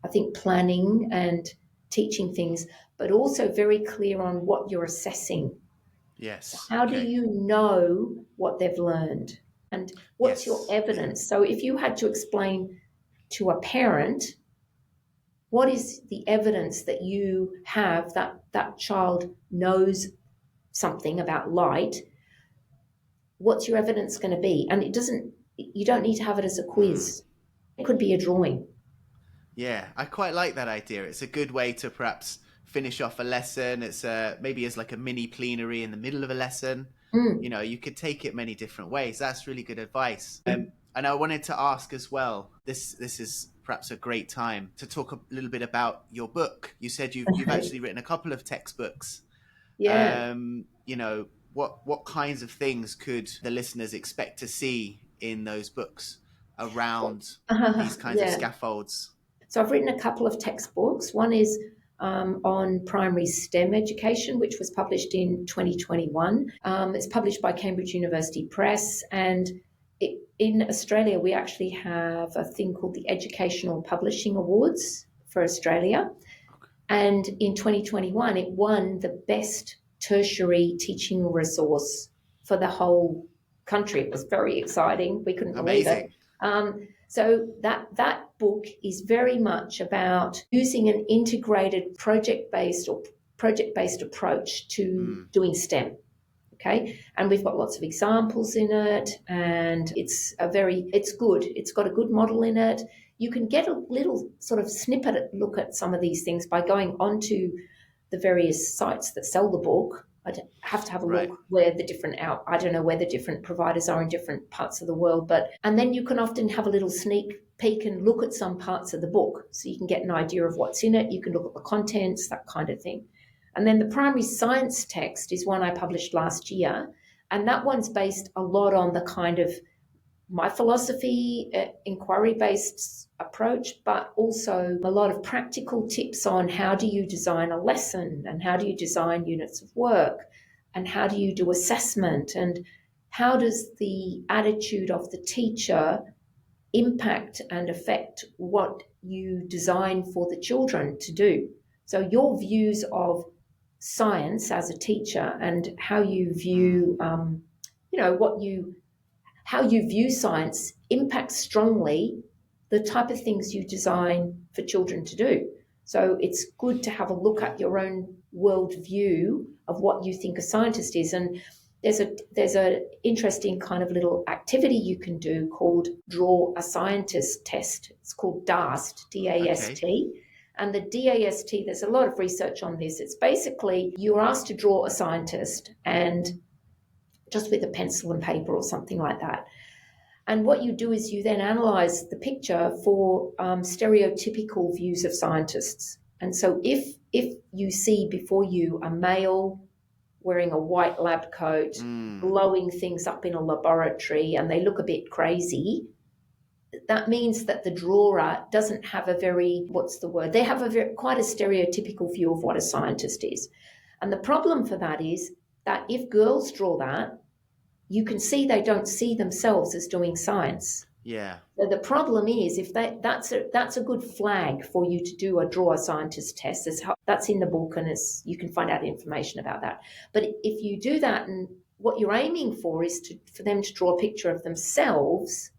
I think, planning and teaching things, but also very clear on what you're assessing. Yes. So how do you know what they've learned? And what's your evidence? So if you had to explain to a parent, what is the evidence that you have that that child knows something about light? What's your evidence going to be? And you don't need to have it as a quiz. It could be a drawing. Yeah, I quite like that idea. It's a good way to perhaps finish off a lesson. It's maybe as like a mini plenary in the middle of a lesson. Mm. You could take it many different ways. That's really good advice. And I wanted to ask as well, this is perhaps a great time to talk a little bit about your book. You said you've actually written a couple of textbooks. Yeah. What kinds of things could the listeners expect to see in those books around these kinds of Yeah. scaffolds? So I've written a couple of textbooks. One is on primary STEM education, which was published in 2021. It's published by Cambridge University Press. And in Australia, we actually have a thing called the Educational Publishing Awards for Australia. And in 2021, it won the best tertiary teaching resource for the whole country. It was very exciting. We couldn't believe it. So that book is very much about using an integrated project-based approach to doing STEM. Okay, and we've got lots of examples in it, and it's good. It's got a good model in it. You can get a little sort of look at some of these things by going onto the various sites that sell the book. I'd have to have a look where the different I don't know where the different providers are in different parts of the world, and then you can often have a little sneak peek and look at some parts of the book so you can get an idea of what's in it. You can look at the contents, that kind of thing. And then the primary science text is one I published last year, and that one's based a lot on the kind of my philosophy, inquiry-based approach, but also a lot of practical tips on how do you design a lesson and how do you design units of work and how do you do assessment and how does the attitude of the teacher impact and affect what you design for the children to do. So your views of science as a teacher and how you view, how you view science impacts strongly the type of things you design for children to do. So it's good to have a look at your own worldview of what you think a scientist is. And there's a interesting kind of little activity you can do called Draw a Scientist Test. It's called DAST, DAST. Okay. And the DAST, there's a lot of research on this. It's basically you're asked to draw a scientist and just with a pencil and paper or something like that. And what you do is you then analyze the picture for stereotypical views of scientists. And so if you see before you a male wearing a white lab coat, blowing things up in a laboratory, and they look a bit crazy, that means that the drawer doesn't have a very, they have quite a stereotypical view of what a scientist is. And the problem for that is that if girls draw that, you can see they don't see themselves as doing science. Yeah. So the problem is if that's a good flag for you to do a draw a scientist test. That's in the book and you can find out information about that. But if you do that and what you're aiming for is for them to draw a picture of themselves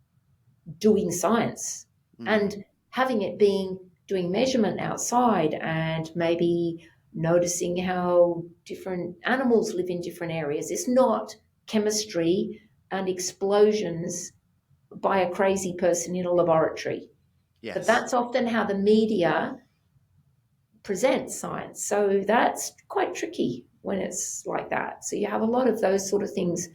doing science and having it being doing measurement outside and maybe noticing how different animals live in different areas. It's not chemistry and explosions by a crazy person in a laboratory. Yes. But that's often how the media presents science. So that's quite tricky when it's like that. So you have a lot of those sort of things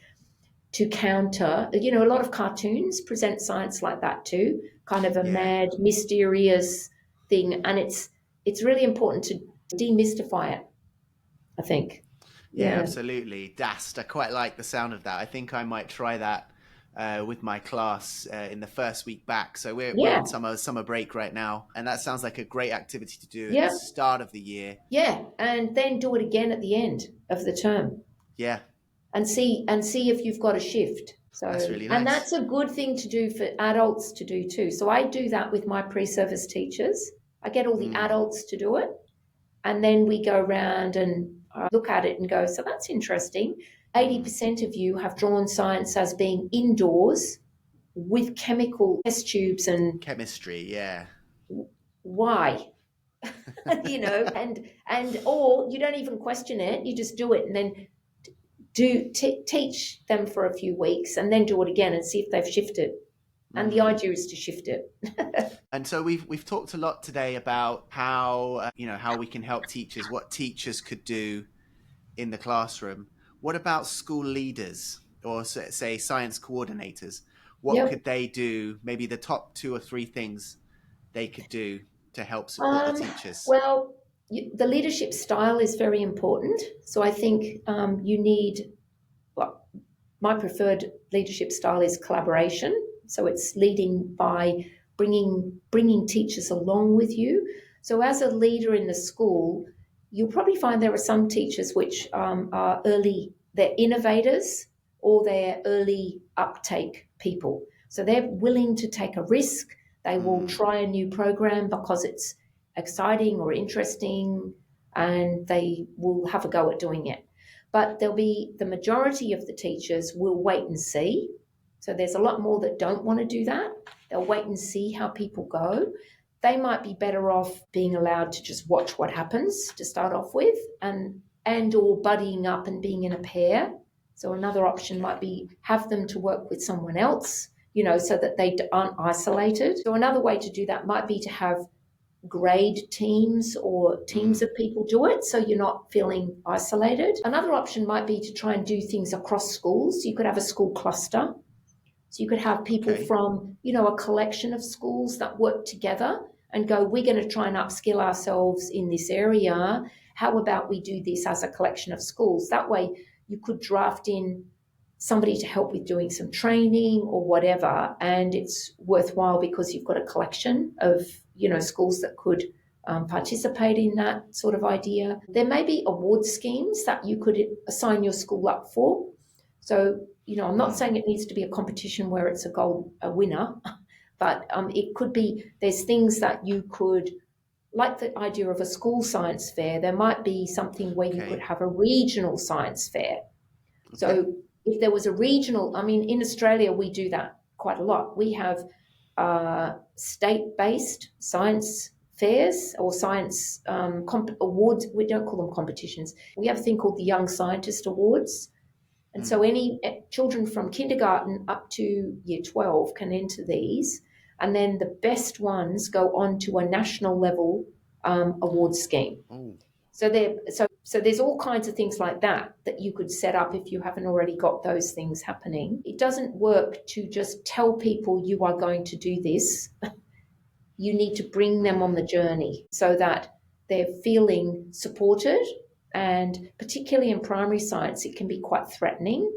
to counter. A lot of cartoons present science like that too, kind of a mad, mysterious thing. And it's really important to demystify it, I think. Yeah, absolutely. DAST. I quite like the sound of that. I think I might try that with my class in the first week back. So we're on summer break right now, and that sounds like a great activity to do at the start of the year. Yeah, and then do it again at the end of the term. Yeah. And see if you've got a shift. So that's really nice. And that's a good thing to do for adults to do too. So I do that with my pre-service teachers. I get all the adults to do it, and then we go around and look at it and go, so that's interesting. 80% of you have drawn science as being indoors with chemical test tubes and chemistry. Yeah. Why? and or you don't even question it. You just do it and then teach them for a few weeks and then do it again and see if they've shifted. And the idea is to shift it. And so we've talked a lot today about how how we can help teachers, what teachers could do in the classroom. What about school leaders or say science coordinators? What Yep. could they do? Maybe the top 2 or 3 things they could do to help support the Um, teachers. well, the leadership style is very important. So I think you need, well, my preferred leadership style is collaboration. So it's leading by bringing teachers along with you. So as a leader in the school, you'll probably find there are some teachers which are early, they're innovators or they're early uptake people. So they're willing to take a risk. They will try a new program because it's exciting or interesting, and they will have a go at doing it. But there'll be the majority of the teachers will wait and see. So there's a lot more that don't want to do that. They'll wait and see how people go. They might be better off being allowed to just watch what happens to start off with, and or buddying up and being in a pair. So another option might be have them to work with someone else, so that they aren't isolated. So another way to do that might be to have grade teams or teams of people do it, so you're not feeling isolated. Another option might be to try and do things across schools. You could have a school cluster. So you could have people from, a collection of schools that work together and go, we're going to try and upskill ourselves in this area. How about we do this as a collection of schools? That way you could draft in somebody to help with doing some training or whatever, and it's worthwhile because you've got a collection of schools that could participate in that sort of idea. There may be award schemes that you could assign your school up for. So I'm not saying it needs to be a competition where it's a winner, but it could be, there's things that you could, like the idea of a school science fair. There might be something where you could have a regional science fair. So if there was a regional, in Australia, we do that quite a lot. We have state-based science fairs or science awards. We don't call them competitions. We have a thing called the Young Scientist Awards. And so any children from kindergarten up to year 12 can enter these. And then the best ones go on to a national level award scheme. So there's all kinds of things like that you could set up if you haven't already got those things happening. It doesn't work to just tell people you are going to do this. You need to bring them on the journey so that they're feeling supported. And particularly in primary science, it can be quite threatening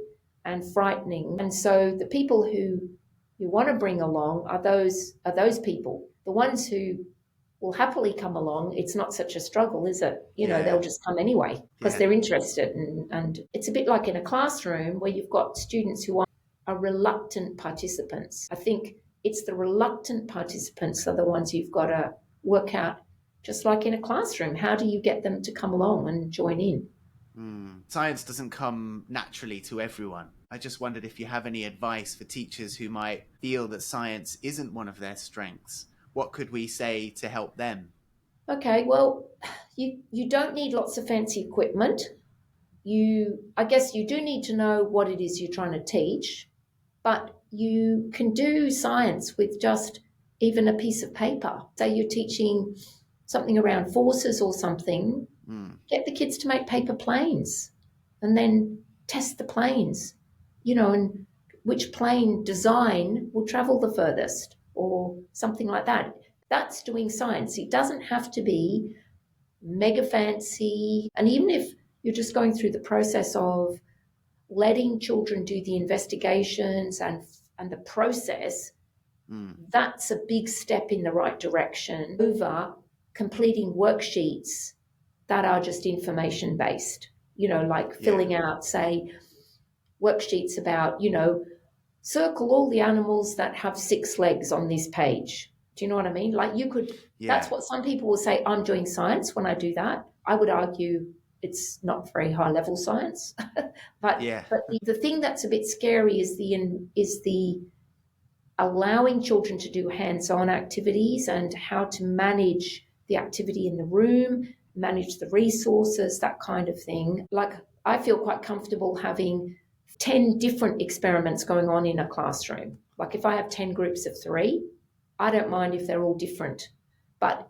and frightening. And so the people who you want to bring along are those people, the ones who will happily come along. It's not such a struggle, is it? They'll just come anyway because they're interested. And it's a bit like in a classroom where you've got students who are reluctant participants. I think it's the reluctant participants are the ones you've got to work out, just like in a classroom. How do you get them to come along and join in? Science doesn't come naturally to everyone. I just wondered if you have any advice for teachers who might feel that science isn't one of their strengths. What could we say to help them? Okay, well, you don't need lots of fancy equipment. I guess you do need to know what it is you're trying to teach, but you can do science with just even a piece of paper. Say you're teaching something around forces or something, get the kids to make paper planes and then test the planes, and which plane design will travel the furthest or something like that. That's doing science. It doesn't have to be mega fancy. And even if you're just going through the process of letting children do the investigations and the process, that's a big step in the right direction over completing worksheets that are just information based, like filling out, say, worksheets about, circle all the animals that have 6 legs on this page. Do you know what I mean? Like that's what some people will say, I'm doing science when I do that. I would argue it's not very high level science. but the thing that's a bit scary is the allowing children to do hands-on activities and how to manage the activity in the room, manage the resources, that kind of thing. Like, I feel quite comfortable having 10 different experiments going on in a classroom. Like if I have 10 groups of 3, I don't mind if they're all different. But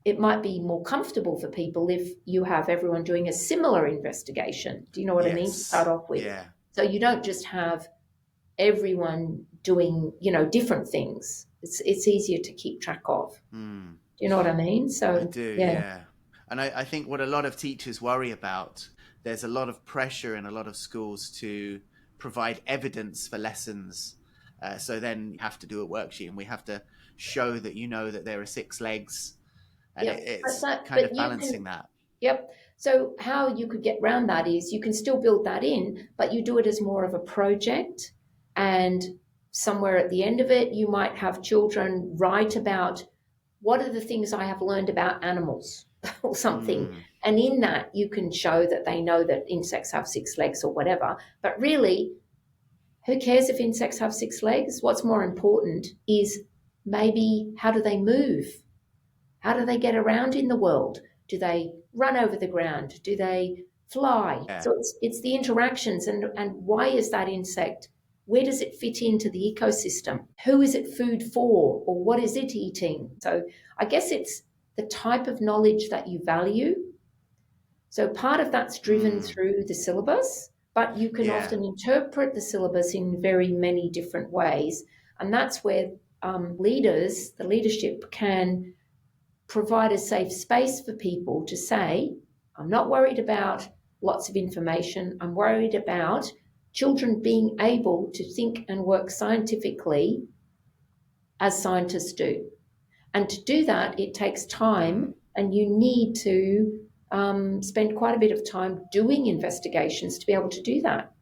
it might be more comfortable for people if you have everyone doing a similar investigation. Do you know what I mean? To start Yes. off with. Yeah. So you don't just have everyone doing, different things. It's easier to keep track of. Mm. Do you know what I mean? I So, do, yeah. yeah. And I think what a lot of teachers worry about, there's a lot of pressure in a lot of schools to provide evidence for lessons. So then you have to do a worksheet and we have to show that you know that there are 6 legs. And Yep. it's kind But of you balancing can, that. yep. So how you could get around that is you can still build that in, but you do it as more of a project. And somewhere at the end of it, you might have children write about what are the things I have learned about animals or something. Mm. And in that, you can show that they know that insects have 6 legs or whatever. But really, who cares if insects have 6 legs? What's more important is maybe how do they move? How do they get around in the world? Do they run over the ground? Do they fly? Yeah. So it's the interactions and why is that insect? Where does it fit into the ecosystem? Who is it food for or what is it eating? So I guess it's the type of knowledge that you value. So part of that's driven Mm. through the syllabus, but you can Yeah. often interpret the syllabus in very many different ways. And that's where leaders, the leadership can provide a safe space for people to say, I'm not worried about lots of information. I'm worried about children being able to think and work scientifically as scientists do. And to do that, it takes Mm. time, and you need to spend quite a bit of time doing investigations to be able to do that.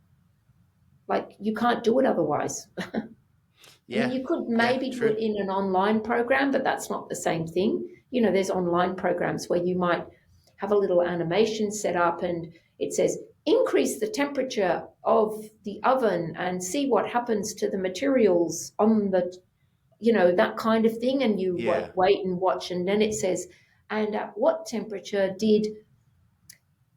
Like, you can't do it otherwise. I mean, Yeah. you could Yeah. maybe do True. it in an online program, but that's not the same thing. There's online programs where you might have a little animation set up and it says, increase the temperature of the oven and see what happens to the materials on the, that kind of thing. And you Yeah. wait and watch. And then it says, and at what temperature did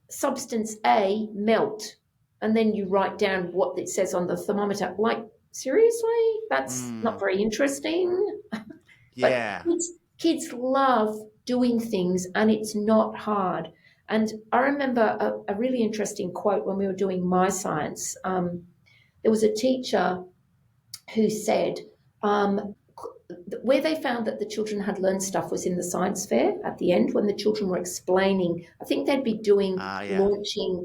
substance A melt? And then you write down what it says on the thermometer. Like, seriously? That's not Mm. very interesting. But Yeah. kids love doing things and it's not hard. And I remember a really interesting quote when we were doing My Science. There was a teacher who said, where they found that the children had learned stuff was in the science fair at the end when the children were explaining. I think they'd be Yeah.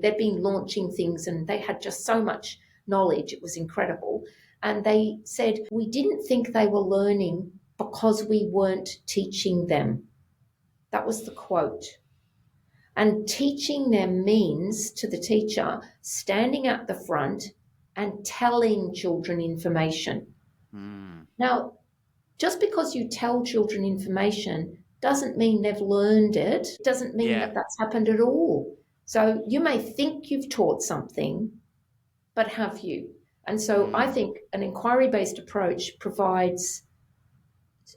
they'd been launching things and they had just so much knowledge. It was incredible. And they said, we didn't think they were learning because we weren't teaching them. That was the quote. And teaching them means, to the teacher, standing at the front and telling children information. Mm. Now, just because you tell children information doesn't mean they've learned it. It doesn't mean Yeah. that that's happened at all. So you may think you've taught something, but have you? And so I Mm. think an inquiry-based approach provides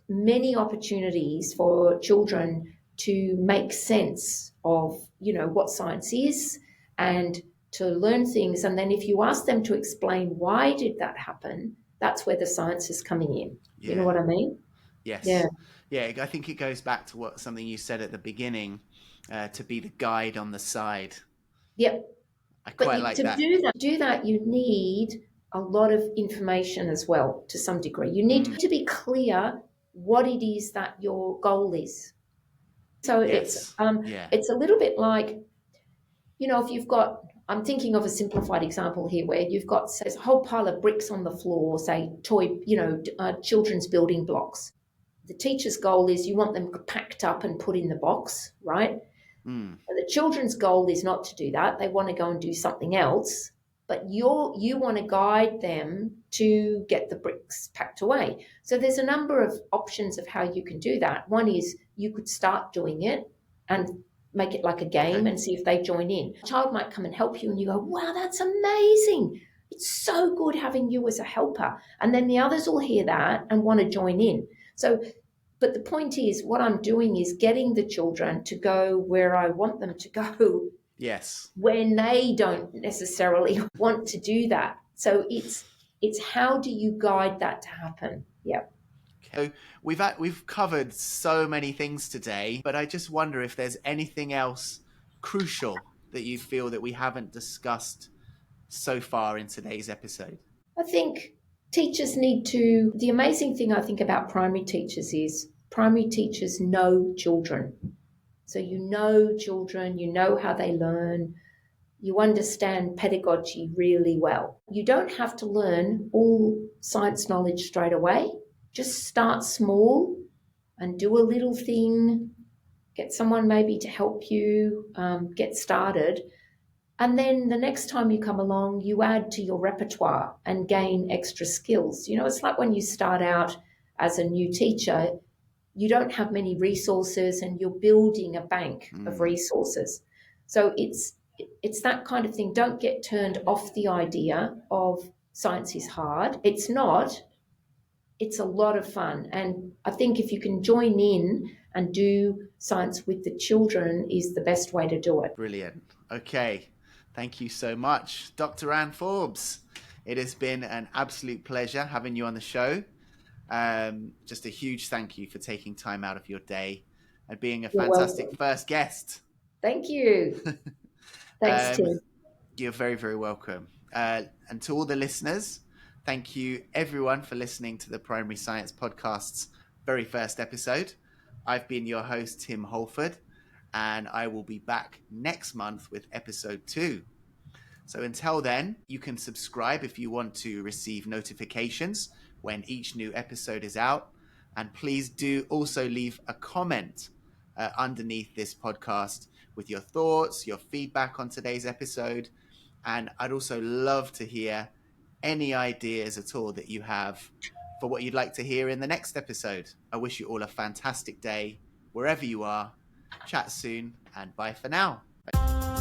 many opportunities for children to make sense of, what science is and to learn things. And then if you ask them to explain why did that happen, that's where the science is coming in. You know Yeah. what I mean? Yeah. Yes. Yeah. I think it goes back to something you said at the beginning, to be the guide on the side. Yep. I But quite like to that. do that, you need a lot of information as well, to some degree. You need Mm. to be clear what it is that your goal is. So Yes. Yeah. it's a little bit like, if you've got, I'm thinking of a simplified example here where you've got, say, a whole pile of bricks on the floor, say children's building blocks. The teacher's goal is you want them packed up and put in the box, right? Mm. And the children's goal is not to do that. They want to go and do something else, but you want to guide them to get the bricks packed away. So there's a number of options of how you can do that. One is you could start doing it and make it like a game Okay. and see if they join in. A child might come and help you and you go, wow, that's amazing. It's so good having you as a helper. And then the others will hear that and want to join in. So, but the point is, what I'm doing is getting the children to go where I want them to go Yes. when they don't necessarily want to do that. So it's It's how do you guide that to happen? Yeah. So we've covered so many things today, but I just wonder if there's anything else crucial that you feel that we haven't discussed so far in today's episode. I think teachers need to, the amazing thing I think about primary teachers is primary teachers know children. So you know children, you know how they learn, you understand pedagogy really well. You don't have to learn all science knowledge straight away. Just start small and do a little thing, get someone maybe to help you get started. And then the next time you come along, you add to your repertoire and gain extra skills. You know, it's like when you start out as a new teacher, you don't have many resources and you're building a bank of resources. So it's that kind of thing. Don't get turned off the idea of science is hard. It's not. It's a lot of fun. And I think if you can join in and do science with the children is the best way to do it. Brilliant. Okay. Thank you so much, Dr. Anne Forbes. It has been an absolute pleasure having you on the show. Just a huge thank you for taking time out of your day and being a fantastic first guest. Thank you. Thanks, Tim. You're very, very welcome. And to all the listeners, thank you everyone for listening to the Primary Science Podcast's very first episode. I've been your host, Tim Holford, and I will be back next month with episode 2. So until then, you can subscribe if you want to receive notifications when each new episode is out. And please do also leave a comment underneath this podcast with your thoughts, your feedback on today's episode. And I'd also love to hear any ideas at all that you have for what you'd like to hear in the next episode. I wish you all a fantastic day wherever you are. Chat soon and bye for now. Bye.